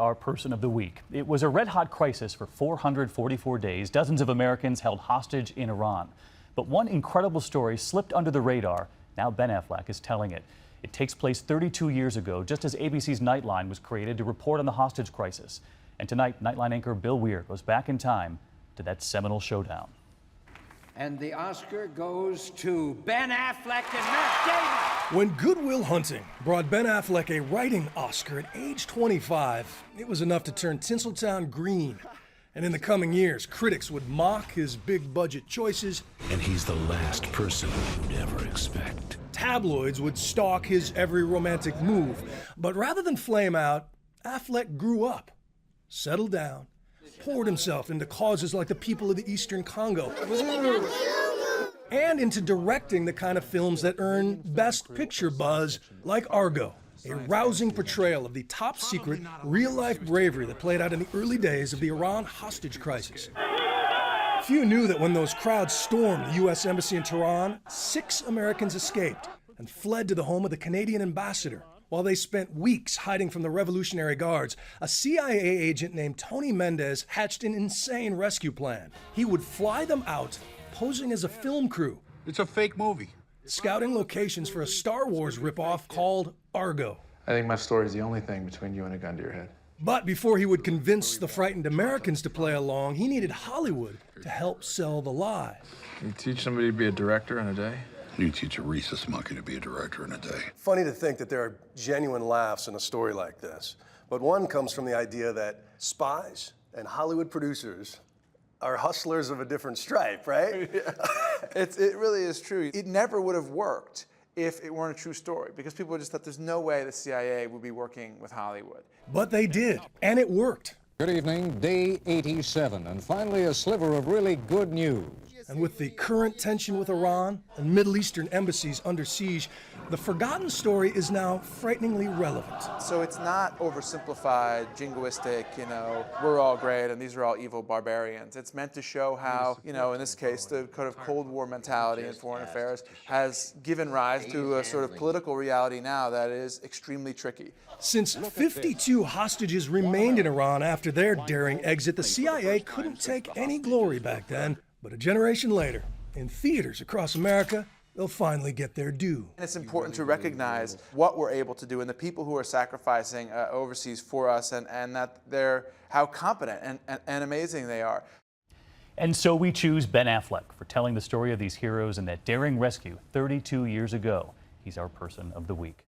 our Person of the Week. It was a red-hot crisis for 444 days. Dozens of Americans held hostage in Iran. But one incredible story slipped under the radar. Now Ben Affleck is telling it. It takes place 32 years ago, just as ABC's Nightline was created to report on the hostage crisis. And tonight, Nightline anchor Bill Weir goes back in time to that seminal showdown. And the Oscar goes to Ben Affleck and Matt Damon. When Good Will Hunting brought Ben Affleck a writing Oscar at age 25, it was enough to turn Tinseltown green. And in the coming years, critics would mock his big-budget choices. And he's the last person you'd ever expect. Tabloids would stalk his every romantic move. But rather than flame out, Affleck grew up, settled down, poured himself into causes like the people of the Eastern Congo, and into directing the kind of films that earn Best Picture buzz, like Argo, a rousing portrayal of the top-secret, real-life bravery that played out in the early days of the Iran hostage crisis. Few knew that when those crowds stormed the U.S. Embassy in Tehran, 6 Americans escaped and fled to the home of the Canadian ambassador. While they spent weeks hiding from the Revolutionary Guards, a CIA agent named Tony Mendez hatched an insane rescue plan. He would fly them out, posing as a film crew. It's a fake movie. Scouting locations for a Star Wars ripoff called Argo. I think my story is the only thing between you and a gun to your head. But before he would convince the frightened Americans to play along, he needed Hollywood to help sell the lie. You teach somebody to be a director in a day? You teach a rhesus monkey to be a director in a day. Funny to think that there are genuine laughs in a story like this, but one comes from the idea that spies and Hollywood producers are hustlers of a different stripe, right? It really is true. It never would have worked if it weren't a true story, because people just thought there's no way the CIA would be working with Hollywood. But they did, and it worked. Good evening, day 87, and finally a sliver of really good news. And with the current tension with Iran and Middle Eastern embassies under siege, the forgotten story is now frighteningly relevant. So it's not oversimplified, jingoistic, we're all great and these are all evil barbarians. It's meant to show how, in this case, the kind of Cold War mentality in foreign affairs has given rise to a sort of political reality now that is extremely tricky. Since 52 hostages remained in Iran after their daring exit, the CIA couldn't take any glory back then. But a generation later, in theaters across America, they'll finally get their due. And it's important to recognize what we're able to do and the people who are sacrificing overseas for us and that how competent and amazing they are. And so we choose Ben Affleck for telling the story of these heroes and that daring rescue 32 years ago. He's our Person of the Week.